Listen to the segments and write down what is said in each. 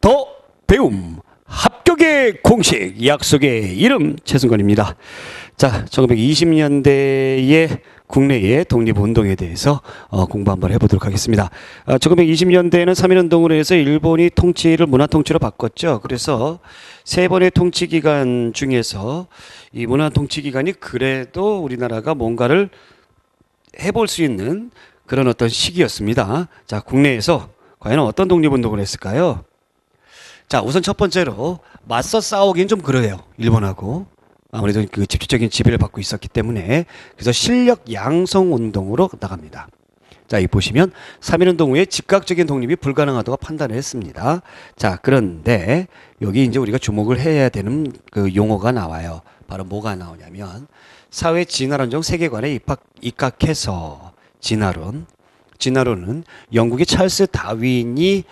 더 배움 합격의 공식 약속의 이름 최승건입니다. 자, 1920년대의 국내의 독립운동에 대해서 공부 한번 해보도록 하겠습니다. 1920년대에는 3.1운동으로 해서 일본이 통치를 문화통치로 바꿨죠. 그래서 세 번의 통치기간 중에서 이 문화통치기간이 그래도 우리나라가 뭔가를 해볼 수 있는 그런 어떤 시기였습니다. 자, 국내에서 과연 어떤 독립운동을 했을까요? 자, 우선 첫 번째로 맞서 싸우긴 좀 그래요. 일본하고. 아무래도 그 집중적인 지배를 받고 있었기 때문에. 그래서 실력 양성 운동으로 나갑니다. 자, 이 보시면 3.1운동 후에 즉각적인 독립이 불가능하다고 판단을 했습니다. 자, 그런데 여기 이제 우리가 주목을 해야 되는 그 용어가 나와요. 바로 뭐가 나오냐면 사회 진화론적 세계관에 입각해서 진화론은 영국의 찰스 다윈이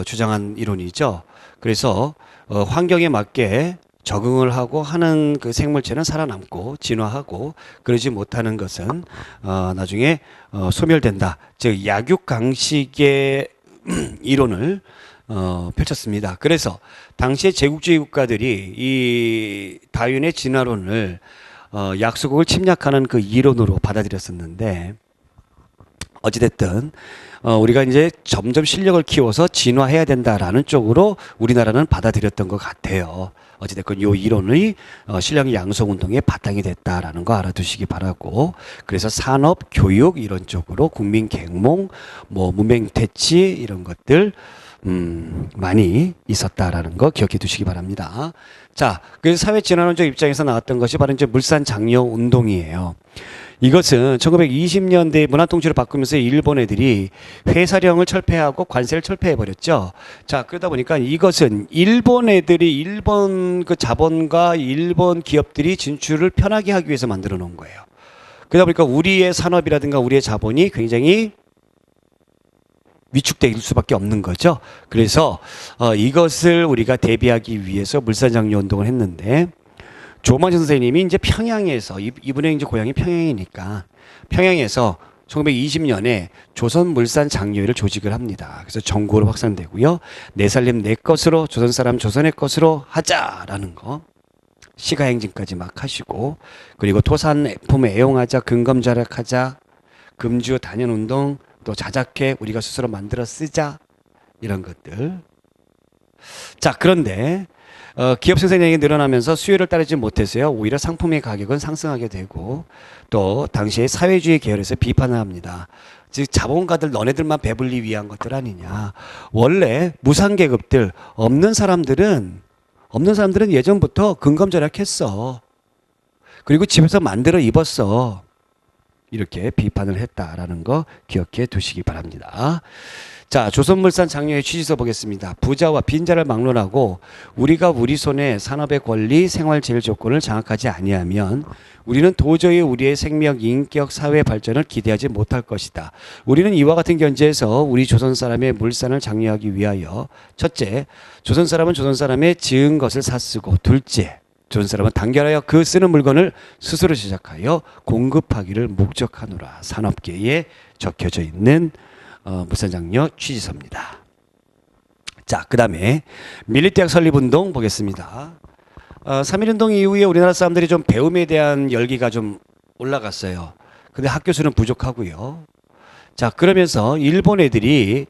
주장한 이론이죠. 그래서 환경에 맞게 적응을 하고 하는 그 생물체는 살아남고 진화하고 그러지 못하는 것은 나중에 소멸된다. 즉 약육강식의 이론을 펼쳤습니다. 그래서 당시의 제국주의 국가들이 이 다윈의 진화론을 약소국을 침략하는 그 이론으로 받아들였었는데 어찌됐든 우리가 이제 점점 실력을 키워서 진화해야 된다라는 쪽으로 우리나라는 받아들였던 것 같아요. 어찌됐건 이 이론이 실력 양성 운동의 바탕이 됐다라는 거 알아두시기 바라고, 그래서 산업, 교육 이런 쪽으로 국민 계몽, 뭐 문맹 퇴치 이런 것들 많이 있었다라는 거 기억해 두시기 바랍니다. 자, 그래서 사회 진화론적 입장에서 나왔던 것이 바로 이제 물산 장려 운동이에요. 이것은 1920년대 문화통치를 바꾸면서 일본 애들이 회사령을 철폐하고 관세를 철폐해버렸죠. 자, 그러다 보니까 이것은 일본 애들이 일본 그 자본과 일본 기업들이 진출을 편하게 하기 위해서 만들어 놓은 거예요. 그러다 보니까 우리의 산업이라든가 우리의 자본이 굉장히 위축될 수밖에 없는 거죠. 그래서 이것을 우리가 대비하기 위해서 물산장려 운동을 했는데 조만진 선생님이 이제 평양에서 이분의 이제 고향이 평양이니까 평양에서 1920년에 조선물산장려회를 조직을 합니다. 그래서 전국으로 확산되고요. 내 살림 내 것으로 조선 사람 조선의 것으로 하자라는 거. 시가행진까지 막 하시고, 그리고 토산품을 애용하자, 근검절약하자, 금주 단연운동, 또 자작회 우리가 스스로 만들어 쓰자 이런 것들. 자, 그런데 기업 생산량이 늘어나면서 수요를 따르지 못해서요, 오히려 상품의 가격은 상승하게 되고, 또 당시에 사회주의 계열에서 비판을 합니다. 즉 자본가들 너네들만 배불리 위한 것들 아니냐. 원래 무상계급들 없는 사람들은 예전부터 근검절약했어. 그리고 집에서 만들어 입었어. 이렇게 비판을 했다라는 거 기억해 두시기 바랍니다. 자, 조선물산 장려회 취지서 보겠습니다. 부자와 빈자를 막론하고 우리가 우리 손에 산업의 권리, 생활 제일 조건을 장악하지 아니하면 우리는 도저히 우리의 생명, 인격, 사회 발전을 기대하지 못할 것이다. 우리는 이와 같은 견지에서 우리 조선 사람의 물산을 장려하기 위하여 첫째, 조선 사람은 조선 사람의 지은 것을 사쓰고, 둘째, 조선 사람은 단결하여 그 쓰는 물건을 스스로 제작하여 공급하기를 목적하노라. 산업계에 적혀져 있는 물산장려 취지서입니다. 자, 그 다음에 밀립대학 설립운동 보겠습니다. 3.1운동 이후에 우리나라 사람들이 좀 배움에 대한 열기가 좀 올라갔어요. 근데 학교 수는 부족하고요. 자, 그러면서 일본 애들이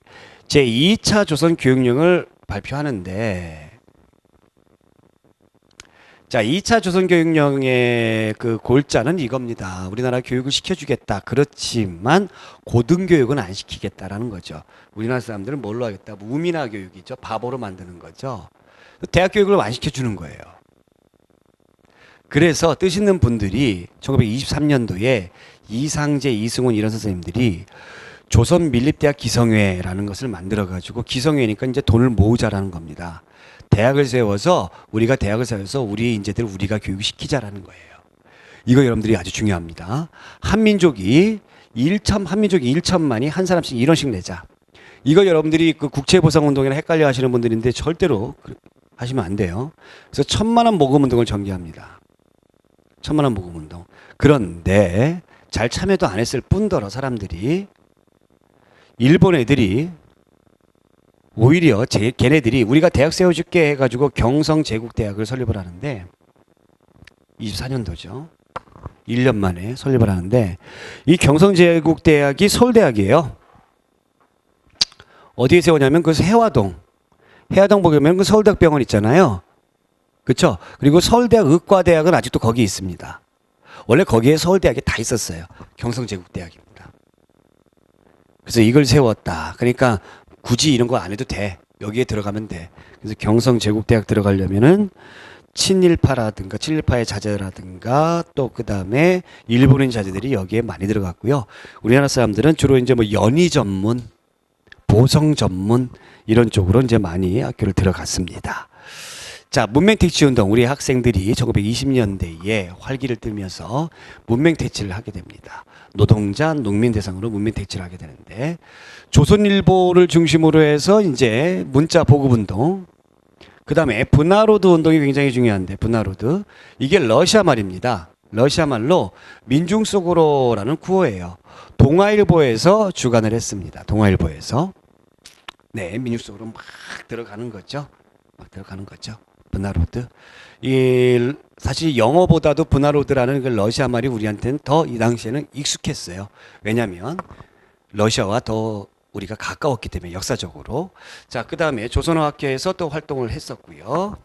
제2차 조선 교육령을 발표하는데, 자, 2차 조선교육령의 그 골자는 이겁니다. 우리나라 교육을 시켜주겠다. 그렇지만 고등교육은 안 시키겠다라는 거죠. 우리나라 사람들은 뭘로 하겠다? 우미나 교육이죠. 바보로 만드는 거죠. 대학 교육을 안 시켜주는 거예요. 그래서 뜻 있는 분들이 1923년도에 이상재, 이승훈 이런 선생님들이 조선밀립대학 기성회라는 것을 만들어가지고, 기성회니까 이제 돈을 모으자라는 겁니다. 우리가 대학을 세워서 우리 인재들 우리가 교육시키자라는 거예요. 이거 여러분들이 아주 중요합니다. 한민족이 1천만이 한 사람씩 1원씩 내자. 이거 여러분들이 그 국채보상운동이랑 헷갈려 하시는 분들인데 절대로 하시면 안 돼요. 그래서 1,000만 원 모금운동을 전개합니다. 1,000만 원 모금운동. 그런데 잘 참여도 안 했을 뿐더러 사람들이, 일본 애들이 오히려 걔네들이 우리가 대학 세워줄게 해가지고 경성제국대학을 설립을 하는데 24년도죠. 1년 만에 설립을 하는데 이 경성제국대학이 서울대학이에요. 어디에 세우냐면 그 해화동 보면 그 서울대학병원 있잖아요. 그렇죠? 그리고 서울대학 의과대학은 아직도 거기 있습니다. 원래 거기에 서울대학이 다 있었어요. 경성제국대학입니다. 그래서 이걸 세웠다. 그러니까 굳이 이런 거 안 해도 돼. 여기에 들어가면 돼. 그래서 경성제국대학 들어가려면은 친일파의 자제라든가 또 그다음에 일본인 자제들이 여기에 많이 들어갔고요. 우리나라 사람들은 주로 이제 뭐 연희 전문, 보성 전문 이런 쪽으로 이제 많이 학교를 들어갔습니다. 자, 문맹택지운동 우리 학생들이 1920년대에 활기를 띠면서 문맹택지를 하게 됩니다. 노동자, 농민 대상으로 문맹택지를 하게 되는데 조선일보를 중심으로 해서 이제 문자 보급운동, 그 다음에 분화로드 운동이 굉장히 중요한데 분화로드 이게 러시아 말입니다. 러시아 말로 민중 속으로라는 구호예요. 동아일보에서 주관을 했습니다. 동아일보에서 네, 민중 속으로 막 들어가는 거죠. 막 들어가는 거죠. 분화로드. 이 사실 영어보다도 분화로드라는 그 러시아 말이 우리한테는 더 이 당시에는 익숙했어요. 왜냐하면 러시아와 더 우리가 가까웠기 때문에 역사적으로. 자, 그 다음에 조선어학회에서 또 활동을 했었고요.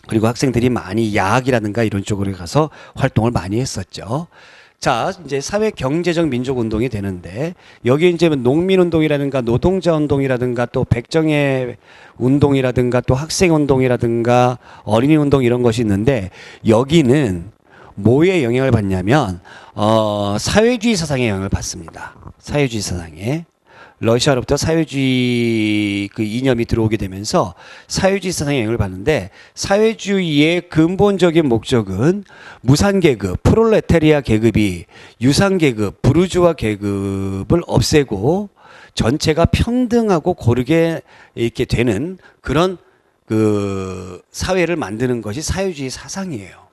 그리고 학생들이 많이 야학이라든가 이런 쪽으로 가서 활동을 많이 했었죠. 자, 이제 사회 경제적 민족 운동이 되는데 여기에 이제 농민 운동이라든가 노동자 운동이라든가 또 백정의 운동이라든가 또 학생 운동이라든가 어린이 운동 이런 것이 있는데 여기는 뭐에 영향을 받냐면 사회주의 사상에 영향을 받습니다. 사회주의 사상에. 러시아로부터 사회주의 그 이념이 들어오게 되면서 사회주의 사상에 영향을 받는데 사회주의의 근본적인 목적은 무산계급, 프롤레타리아 계급이 유산계급, 부르주아 계급을 없애고 전체가 평등하고 고르게 이렇게 되는 그런 그 사회를 만드는 것이 사회주의 사상이에요.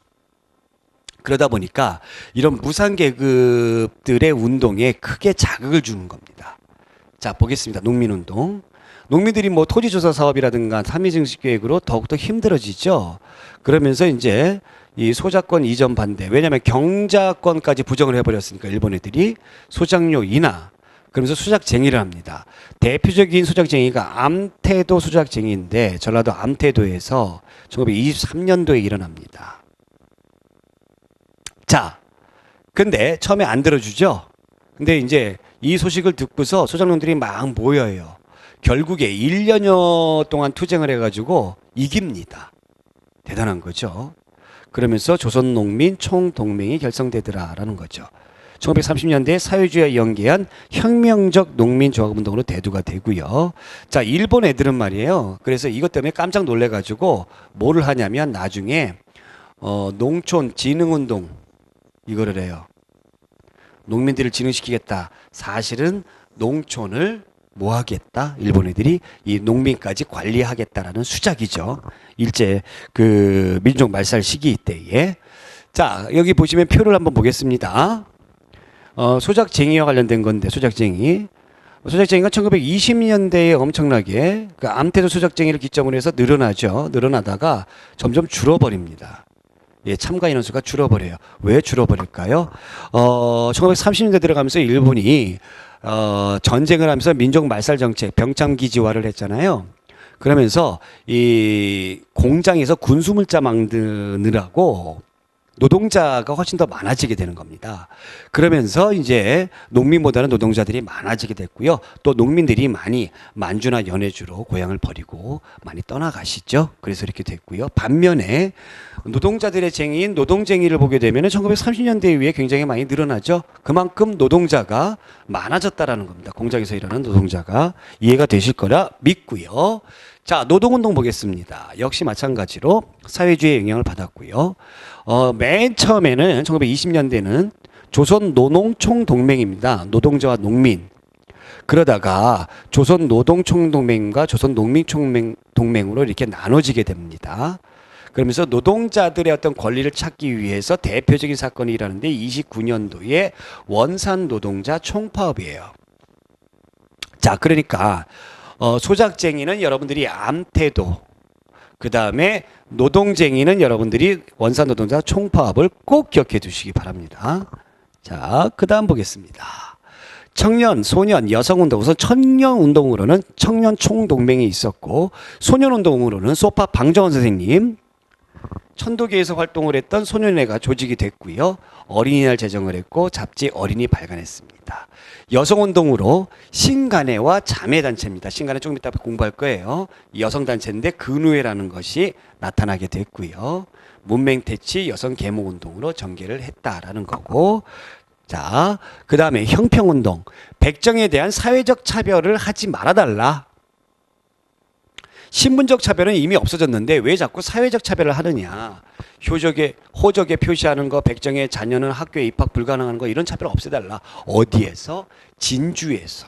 그러다 보니까 이런 무산계급들의 운동에 크게 자극을 주는 겁니다. 자, 보겠습니다. 농민운동. 농민들이 뭐 토지조사 사업이라든가 삼위증식 계획으로 더욱더 힘들어지죠. 그러면서 이제 이 소작권 이전 반대. 왜냐하면 경자권까지 부정을 해버렸으니까 일본 애들이 소작료 인하. 그러면서 소작쟁이를 합니다. 대표적인 소작쟁이가 암태도 소작쟁이인데 전라도 암태도에서 1923년도에 일어납니다. 자, 근데 처음에 안 들어주죠. 근데 이제 이 소식을 듣고서 소작농들이 막 모여요. 결국에 1년여 동안 투쟁을 해가지고 이깁니다. 대단한 거죠. 그러면서 조선농민 총동맹이 결성되더라라는 거죠. 1930년대에 사회주의와 연계한 혁명적 농민조합운동으로 대두가 되고요. 자, 일본 애들은 말이에요. 그래서 이것 때문에 깜짝 놀래가지고 뭐를 하냐면 나중에 농촌 진흥운동 이거를 해요. 농민들을 진흥시키겠다. 사실은 농촌을 뭐 하겠다? 일본 애들이 이 농민까지 관리하겠다라는 수작이죠. 일제 그 민족 말살 시기 때에. 자, 여기 보시면 표를 한번 보겠습니다. 소작쟁이와 관련된 건데 소작쟁이가 1920년대에 엄청나게 그 암태도 소작쟁이를 기점으로 해서 늘어나죠. 늘어나다가 점점 줄어버립니다. 예, 참가 인원수가 줄어버려요. 왜 줄어버릴까요? 1930년대 들어가면서 일본이 전쟁을 하면서 민족 말살 정책, 병참기지화를 했잖아요. 그러면서 이 공장에서 군수물자 만드느라고 노동자가 훨씬 더 많아지게 되는 겁니다. 그러면서 이제 농민보다는 노동자들이 많아지게 됐고요. 또 농민들이 많이 만주나 연해주로 고향을 버리고 많이 떠나가시죠. 그래서 이렇게 됐고요. 반면에 노동자들의 쟁이인 노동쟁이를 보게 되면 1930년대 이후에 굉장히 많이 늘어나죠. 그만큼 노동자가 많아졌다라는 겁니다. 공장에서 일하는 노동자가. 이해가 되실 거라 믿고요. 자, 노동운동 보겠습니다. 역시 마찬가지로 사회주의의 영향을 받았고요. 맨 처음에는 1920년대는 조선 노농총동맹입니다. 노동자와 농민. 그러다가 조선 노동총동맹과 조선 농민총동맹으로 이렇게 나눠지게 됩니다. 그러면서 노동자들의 어떤 권리를 찾기 위해서 대표적인 사건이 일어나는데 29년도에 원산 노동자 총파업이에요. 자, 그러니까 소작쟁이는 여러분들이 암태도, 그 다음에 노동쟁이는 여러분들이 원산노동자 총파업을 꼭 기억해 두시기 바랍니다. 자, 그 다음 보겠습니다. 청년, 소년, 여성운동. 우선 청년운동으로는 청년총동맹이 있었고, 소년운동으로는 소파 방정원 선생님, 천도교에서 활동을 했던 소년회가 조직이 됐고요. 어린이날 제정을 했고 잡지 어린이 발간했습니다. 여성운동으로 신간회와 자매단체입니다. 신간회 조금 이따 공부할 거예요. 여성단체인데 근우회라는 것이 나타나게 됐고요. 문맹퇴치 여성계몽운동으로 전개를 했다라는 거고, 자, 그 다음에 형평운동. 백정에 대한 사회적 차별을 하지 말아달라. 신분적 차별은 이미 없어졌는데 왜 자꾸 사회적 차별을 하느냐. 호적에 표시하는 거, 백정의 자녀는 학교에 입학 불가능한 거, 이런 차별을 없애달라. 어디에서? 진주에서.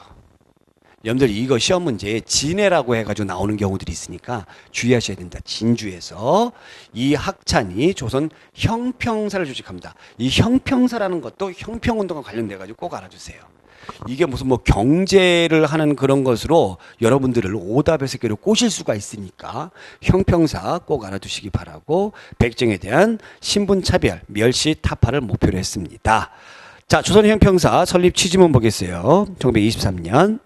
여러분들 이거 시험 문제에 진해라고 해가지고 나오는 경우들이 있으니까 주의하셔야 된다. 진주에서 이 학찬이 조선 형평사를 조직합니다. 이 형평사라는 것도 형평운동과 관련돼가지고 꼭 알아주세요. 이게 무슨 뭐 경제를 하는 그런 것으로 여러분들을 오답의 세계로 꼬실 수가 있으니까 형평사 꼭 알아두시기 바라고, 백정에 대한 신분차별, 멸시, 타파를 목표로 했습니다. 자, 조선 형평사 설립 취지문 보겠어요. 1923년.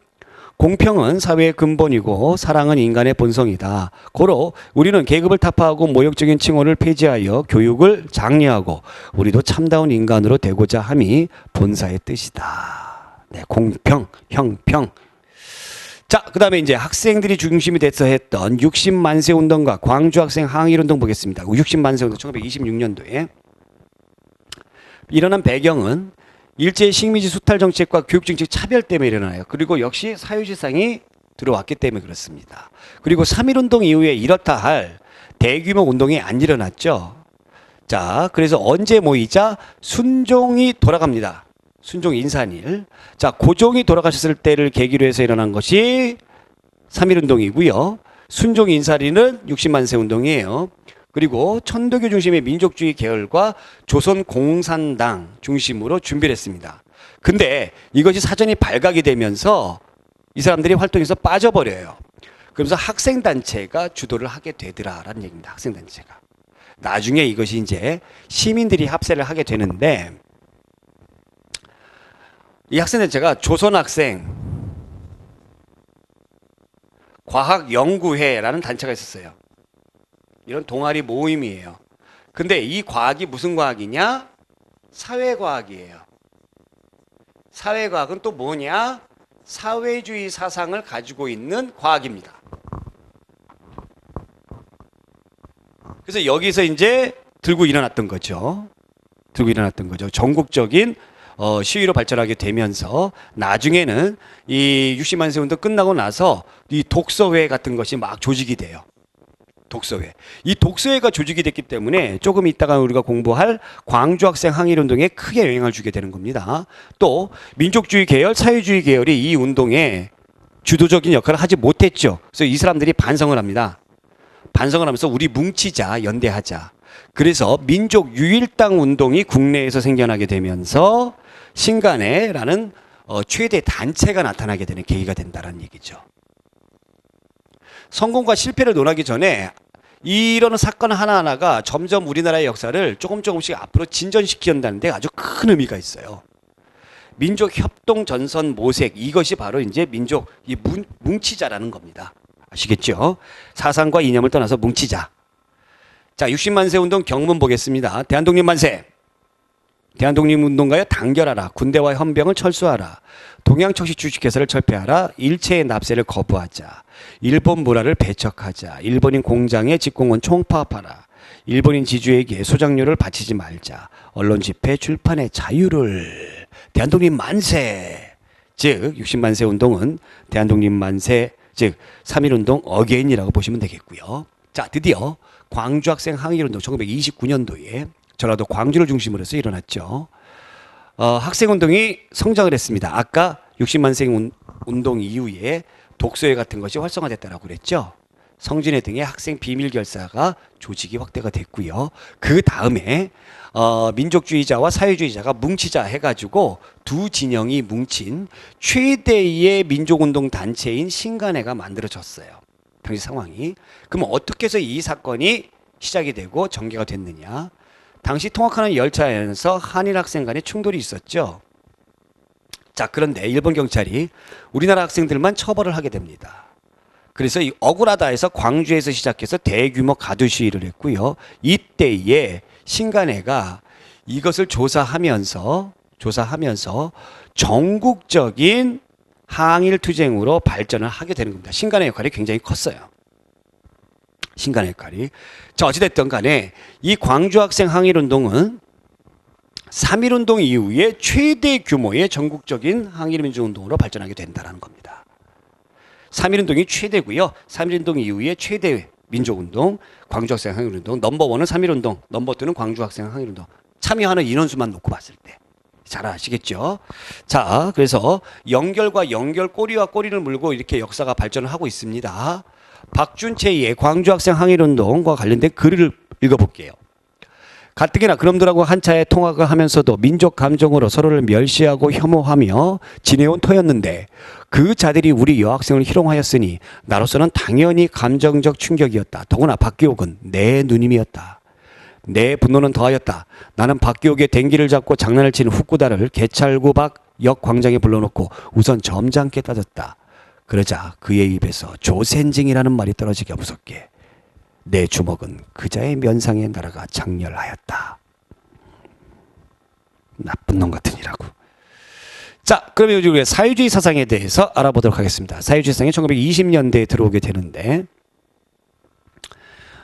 공평은 사회의 근본이고 사랑은 인간의 본성이다. 고로 우리는 계급을 타파하고 모욕적인 칭호를 폐지하여 교육을 장려하고 우리도 참다운 인간으로 되고자 함이 본사의 뜻이다. 네, 공평, 형평. 자, 그 다음에 이제 학생들이 중심이 돼서 했던 60만세 운동과 광주 학생 항일 운동 보겠습니다. 60만세 운동 1926년도에 일어난 배경은 일제의 식민지 수탈 정책과 교육 정책 차별 때문에 일어나요. 그리고 역시 사회시상이 들어왔기 때문에 그렇습니다. 그리고 3.1 운동 이후에 이렇다 할 대규모 운동이 안 일어났죠. 자, 그래서 언제 모이자? 순종이 돌아갑니다. 순종 인산일. 자, 고종이 돌아가셨을 때를 계기로 해서 일어난 것이 3.1 운동이고요. 순종 인산일은 60만세 운동이에요. 그리고 천도교 중심의 민족주의 계열과 조선 공산당 중심으로 준비를 했습니다. 근데 이것이 사전이 발각이 되면서 이 사람들이 활동에서 빠져버려요. 그러면서 학생단체가 주도를 하게 되더라라는 얘기입니다. 학생단체가. 나중에 이것이 이제 시민들이 합세를 하게 되는데, 이 학생단체가 조선학생 과학연구회라는 단체가 있었어요. 이런 동아리 모임이에요. 근데 이 과학이 무슨 과학이냐? 사회과학이에요. 사회과학은 또 뭐냐? 사회주의 사상을 가지고 있는 과학입니다. 그래서 여기서 이제 들고 일어났던 거죠. 전국적인 시위로 발전하게 되면서 나중에는 이 60만세 운동 끝나고 나서 이 독서회 같은 것이 막 조직이 돼요. 독서회. 이 독서회가 조직이 됐기 때문에 조금 이따가 우리가 공부할 광주학생 항일운동에 크게 영향을 주게 되는 겁니다. 또 민족주의 계열, 사회주의 계열이 이 운동에 주도적인 역할을 하지 못했죠. 그래서 이 사람들이 반성을 합니다. 반성을 하면서 우리 뭉치자, 연대하자. 그래서 민족유일당 운동이 국내에서 생겨나게 되면서 신간회라는 최대 단체가 나타나게 되는 계기가 된다는 얘기죠. 성공과 실패를 논하기 전에 이런 사건 하나하나가 점점 우리나라의 역사를 조금씩 앞으로 진전시킨다는 데 아주 큰 의미가 있어요. 민족 협동 전선 모색, 이것이 바로 이제 민족 뭉치자라는 겁니다. 아시겠죠? 사상과 이념을 떠나서 뭉치자. 자, 60만세 운동 경문 보겠습니다. 대한독립 만세. 대한독립운동가여 단결하라. 군대와 헌병을 철수하라. 동양척시 주식회사를 철폐하라. 일체의 납세를 거부하자. 일본 문화를 배척하자. 일본인 공장의 직공원 총파업하라. 일본인 지주에게 소장료를 바치지 말자. 언론 집회 출판의 자유를. 대한독립 만세. 즉 60만세 운동은 대한독립 만세, 즉 3.1 운동 어게인이라고 보시면 되겠고요. 자, 드디어 광주학생 항일운동 1929년도에 전라도 광주를 중심으로 해서 일어났죠. 학생운동이 성장을 했습니다. 아까 60만세 운동 이후에 독서회 같은 것이 활성화됐다고 그랬죠. 성진회 등의 학생 비밀 결사가 조직이 확대가 됐고요. 그 다음에 민족주의자와 사회주의자가 뭉치자 해가지고 두 진영이 뭉친 최대의 민족운동 단체인 신간회가 만들어졌어요. 당시 상황이. 그럼 어떻게 해서 이 사건이 시작이 되고 전개가 됐느냐? 당시 통학하는 열차에서 한일 학생 간에 충돌이 있었죠. 자, 그런데 일본 경찰이 우리나라 학생들만 처벌을 하게 됩니다. 그래서 이 억울하다 해서 광주에서 시작해서 대규모 가두 시위를 했고요. 이때에 신간회가 이것을 조사하면서 전국적인 항일 투쟁으로 발전을 하게 되는 겁니다. 신간회 역할이 굉장히 컸어요. 신간회 역할이. 자, 어찌됐든 간에 이 광주 학생 항일 운동은 3.1운동 이후에 최대 규모의 전국적인 항일민주운동으로 발전하게 된다는 겁니다. 3.1운동이 최대고요. 3.1운동 이후에 최대 민족운동, 광주학생 항일운동, 넘버1은 3.1운동, 넘버2는 광주학생 항일운동. 참여하는 인원수만 놓고 봤을 때. 잘 아시겠죠? 자, 그래서 연결과 연결, 꼬리와 꼬리를 물고 이렇게 역사가 발전을 하고 있습니다. 박준채의 광주학생 항일운동과 관련된 글을 읽어볼게요. 가뜩이나 그놈들하고 한 차에 통학을 하면서도 민족 감정으로 서로를 멸시하고 혐오하며 지내온 터였는데 그 자들이 우리 여학생을 희롱하였으니 나로서는 당연히 감정적 충격이었다. 더구나 박기옥은 내 누님이었다. 내 분노는 더하였다. 나는 박기옥의 댕기를 잡고 장난을 치는 후쿠다를 개찰구 밖 역 광장에 불러놓고 우선 점잖게 따졌다. 그러자 그의 입에서 조센징이라는 말이 떨어지기 무섭게 내 주먹은 그자의 면상에 날아가 장렬하였다. 나쁜 놈 같으니라고. 자, 그러면 우리 사회주의 사상에 대해서 알아보도록 하겠습니다. 사회주의 사상이 1920년대에 들어오게 되는데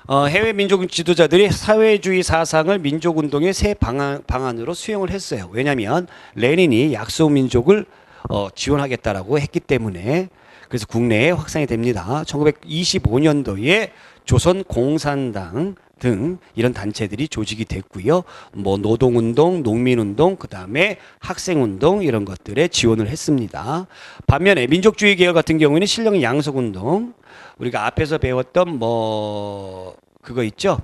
해외 민족 지도자들이 사회주의 사상을 민족운동의 새 방안으로 수용을 했어요. 왜냐하면 레닌이 약소 민족을 지원하겠다라고 했기 때문에. 그래서 국내에 확산이 됩니다. 1925년도에 조선 공산당 등 이런 단체들이 조직이 됐고요. 뭐 노동운동, 농민운동, 그 다음에 학생운동 이런 것들에 지원을 했습니다. 반면에 민족주의 계열 같은 경우에는 신령 양속운동, 우리가 앞에서 배웠던 뭐 그거 있죠.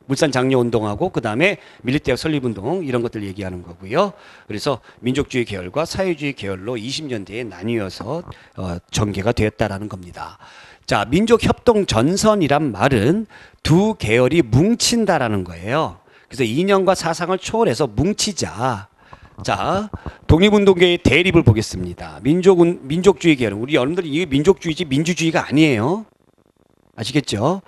물산 장려 운동하고 그 다음에 밀리대학 설립 운동 이런 것들 얘기하는 거고요. 그래서 민족주의 계열과 사회주의 계열로 20년대에 나뉘어서 전개가 되었다라는 겁니다. 자, 민족협동 전선이란 말은 두 계열이 뭉친다라는 거예요. 그래서 이념과 사상을 초월해서 뭉치자. 자, 독립운동계의 대립을 보겠습니다. 민족주의 계열은 우리 여러분들이 이게 민족주의지 민주주의가 아니에요. 아시겠죠?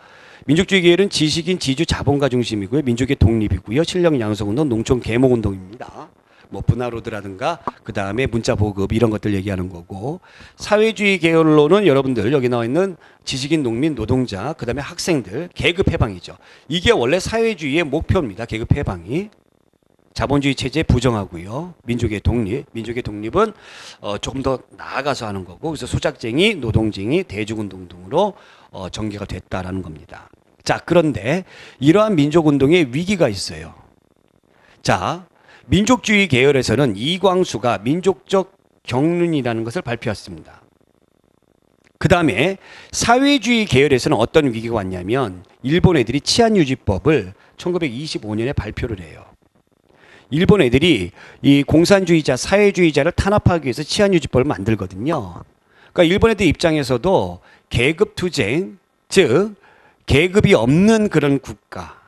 민족주의 계열은 지식인, 지주, 자본가 중심이고요. 민족의 독립이고요. 신령 양성운동, 농촌 계몽운동입니다. 뭐 분화로드라든가 그 다음에 문자 보급 이런 것들 얘기하는 거고, 사회주의 계열로는 여러분들 여기 나와 있는 지식인, 농민, 노동자, 그 다음에 학생들, 계급 해방이죠. 이게 원래 사회주의의 목표입니다. 계급 해방이. 자본주의 체제 부정하고요. 민족의 독립은 조금 더 나아가서 하는 거고, 그래서 소작쟁이, 노동쟁이, 대중운동 등으로 전개가 됐다라는 겁니다. 자, 그런데 이러한 민족운동에 위기가 있어요. 자, 민족주의 계열에서는 이광수가 민족적 경륜이라는 것을 발표했습니다. 그 다음에 사회주의 계열에서는 어떤 위기가 왔냐면 일본 애들이 치안유지법을 1925년에 발표를 해요. 일본 애들이 이 공산주의자, 사회주의자를 탄압하기 위해서 치안유지법을 만들거든요. 그러니까 일본 애들 입장에서도 계급투쟁, 즉 계급이 없는 그런 국가.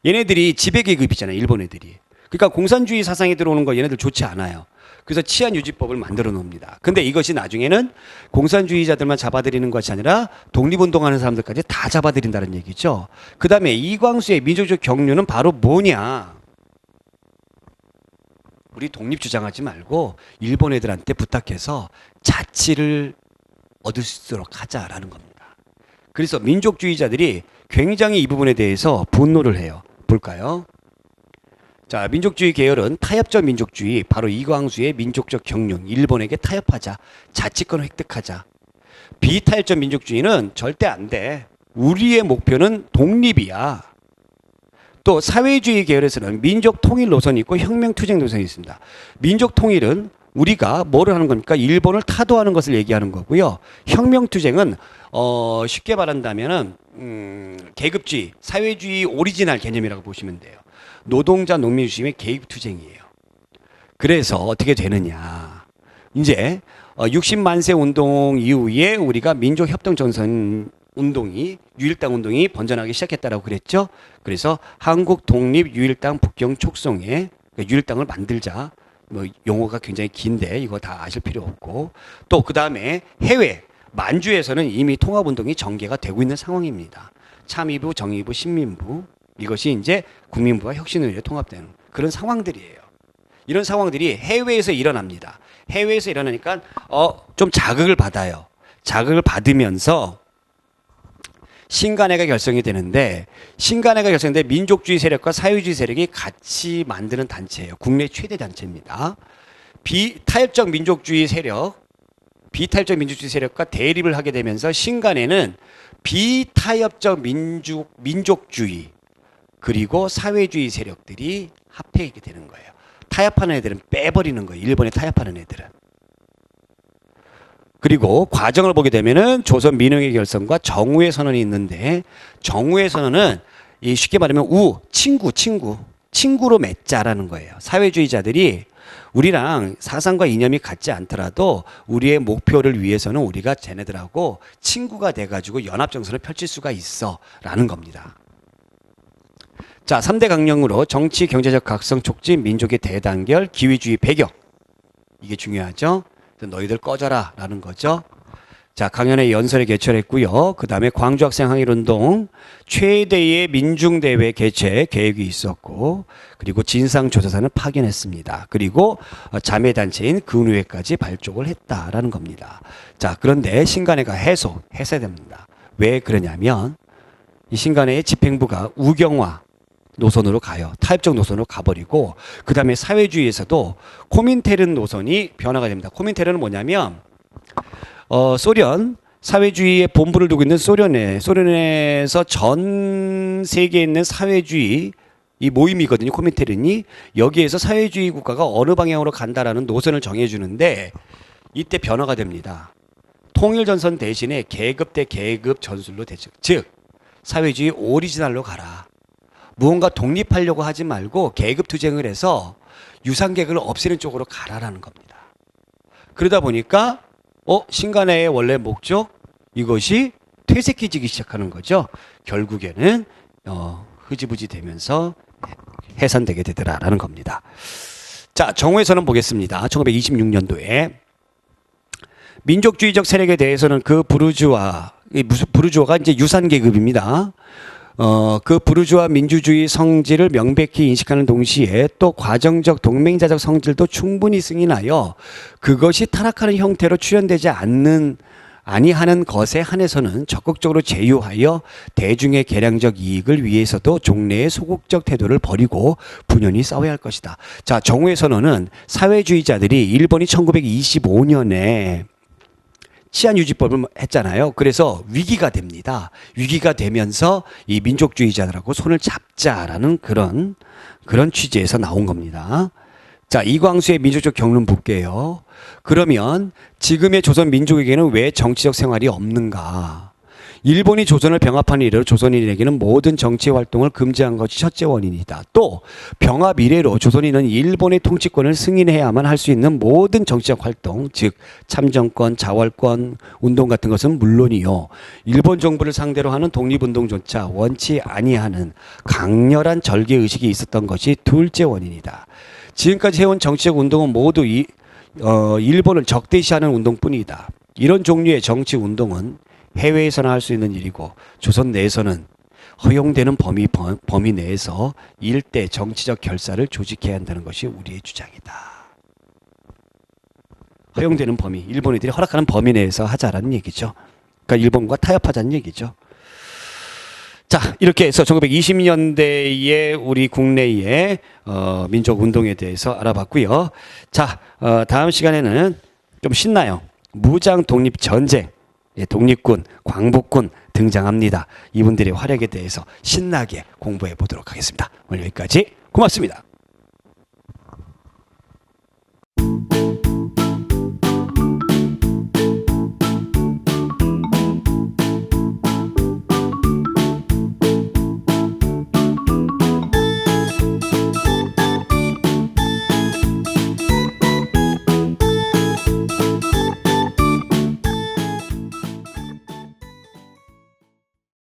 얘네들이 지배계급이잖아요, 일본 애들이. 그러니까 공산주의 사상이 들어오는 거 얘네들 좋지 않아요. 그래서 치안유지법을 만들어 놓습니다. 근데 이것이 나중에는 공산주의자들만 잡아들이는 것이 아니라 독립운동하는 사람들까지 다 잡아들인다는 얘기죠. 그 다음에 이광수의 민족적 경륜은 바로 뭐냐? 우리 독립 주장하지 말고 일본 애들한테 부탁해서 자치를 얻을 수 있도록 하자라는 겁니다. 그래서 민족주의자들이 굉장히 이 부분에 대해서 분노를 해요. 볼까요? 자, 민족주의 계열은 타협적 민족주의, 바로 이광수의 민족적 경륜, 일본에게 타협하자, 자치권을 획득하자. 비타협적 민족주의는 절대 안 돼. 우리의 목표는 독립이야. 또 사회주의 계열에서는 민족 통일 노선이 있고 혁명 투쟁 노선이 있습니다. 민족 통일은 우리가 뭐를 하는 겁니까? 일본을 타도하는 것을 얘기하는 거고요. 혁명투쟁은 쉽게 말한다면은 계급주의, 사회주의 오리지널 개념이라고 보시면 돼요. 노동자 농민 중심의 계급투쟁이에요. 그래서 어떻게 되느냐? 이제 60만세 운동 이후에 우리가 민족협동전선 운동이 유일당 운동이 번져나기 시작했다라고 그랬죠. 그래서 한국 독립 유일당 북경 촉성에 유일당을 만들자. 뭐 용어가 굉장히 긴데 이거 다 아실 필요 없고 또 그 다음에 해외 만주에서는 이미 통합운동이 전개가 되고 있는 상황입니다. 참의부, 정의부, 신민부 이것이 이제 국민부와 혁신을 위해 통합되는 그런 상황들이에요. 이런 상황들이 해외에서 일어납니다. 해외에서 일어나니까 좀 자극을 받아요. 자극을 받으면서 신간회가 결성이 되는데 신간회가 결성되는데 민족주의 세력과 사회주의 세력이 같이 만드는 단체예요. 국내 최대 단체입니다. 비타협적 민족주의 세력과 대립을 하게 되면서 신간회는 비타협적 민족주의 그리고 사회주의 세력들이 합해지게 되는 거예요. 타협하는 애들은 빼버리는 거예요. 일본에 타협하는 애들은. 그리고 과정을 보게 되면은 조선 민영의 결성과 정우의 선언이 있는데 정우의 선언은 이 쉽게 말하면 친구로 맺자라는 거예요. 사회주의자들이 우리랑 사상과 이념이 같지 않더라도 우리의 목표를 위해서는 우리가 쟤네들하고 친구가 돼가지고 연합정선을 펼칠 수가 있어라는 겁니다. 자, 3대 강령으로 정치, 경제적 각성 촉진, 민족의 대단결, 기회주의 배격 이게 중요하죠. 너희들 꺼져라 라는 거죠. 자, 강연회 연설에 개최했고요. 그 다음에 광주학생 항일운동 최대의 민중대회 개최 계획이 있었고 그리고 진상조사단을 파견했습니다. 그리고 자매단체인 근우회까지 발족을 했다라는 겁니다. 자, 그런데 신간회가 해체됩니다. 왜 그러냐면 이 신간회의 집행부가 우경화 노선으로 가요. 타협적 노선으로 가버리고 그 다음에 사회주의에서도 코민테른 노선이 변화가 됩니다. 코민테른은 뭐냐면 소련 사회주의의 본부를 두고 있는 소련에서 전 세계에 있는 사회주의 이 모임이거든요. 코민테른이 여기에서 사회주의 국가가 어느 방향으로 간다라는 노선을 정해주는데 이때 변화가 됩니다. 통일전선 대신에 계급 대 계급 전술로 되죠. 즉 사회주의 오리지널로 가라. 무언가 독립하려고 하지 말고 계급투쟁을 해서 유산계급을 없애는 쪽으로 가라라는 겁니다. 그러다 보니까 신간회의 원래 목적 이것이 퇴색해지기 시작하는 거죠. 결국에는 흐지부지 되면서 해산되게 되더라라는 겁니다. 자, 정오에서는 보겠습니다. 1926년도에 민족주의적 세력에 대해서는 그 부르주아가 이제 유산계급입니다. 그 부르주아 민주주의 성질을 명백히 인식하는 동시에 또 과정적 동맹자적 성질도 충분히 승인하여 그것이 타락하는 형태로 출현되지 아니하는 것에 한해서는 적극적으로 제휴하여 대중의 개량적 이익을 위해서도 종래의 소극적 태도를 버리고 분연히 싸워야 할 것이다. 자, 정오의 선언은 사회주의자들이 일본이 1925년에 치안유지법을 했잖아요. 그래서 위기가 됩니다. 위기가 되면서 이 민족주의자들하고 손을 잡자라는 그런 취지에서 나온 겁니다. 자, 이광수의 민족적 경륜 볼게요. 그러면 지금의 조선 민족에게는 왜 정치적 생활이 없는가? 일본이 조선을 병합한 이래로 조선인에게는 모든 정치 활동을 금지한 것이 첫째 원인이다. 또 병합 이래로 조선인은 일본의 통치권을 승인해야만 할 수 있는 모든 정치적 활동, 즉 참정권, 자활권, 운동 같은 것은 물론이요. 일본 정부를 상대로 하는 독립운동조차 원치 아니하는 강렬한 절개의식이 있었던 것이 둘째 원인이다. 지금까지 해온 정치적 운동은 모두 일본을 적대시하는 운동뿐이다. 이런 종류의 정치 운동은 해외에서나 할 수 있는 일이고 조선 내에서는 허용되는 범위 내에서 일대 정치적 결사를 조직해야 한다는 것이 우리의 주장이다. 허용되는 범위, 일본인들이 허락하는 범위 내에서 하자라는 얘기죠. 그러니까 일본과 타협하자는 얘기죠. 자, 이렇게 해서 1920년대에 우리 국내의 민족운동에 대해서 알아봤고요. 자, 다음 시간에는 좀 신나요. 무장 독립전쟁. 독립군, 광복군 등장합니다. 이분들의 활약에 대해서 신나게 공부해 보도록 하겠습니다. 오늘 여기까지 고맙습니다.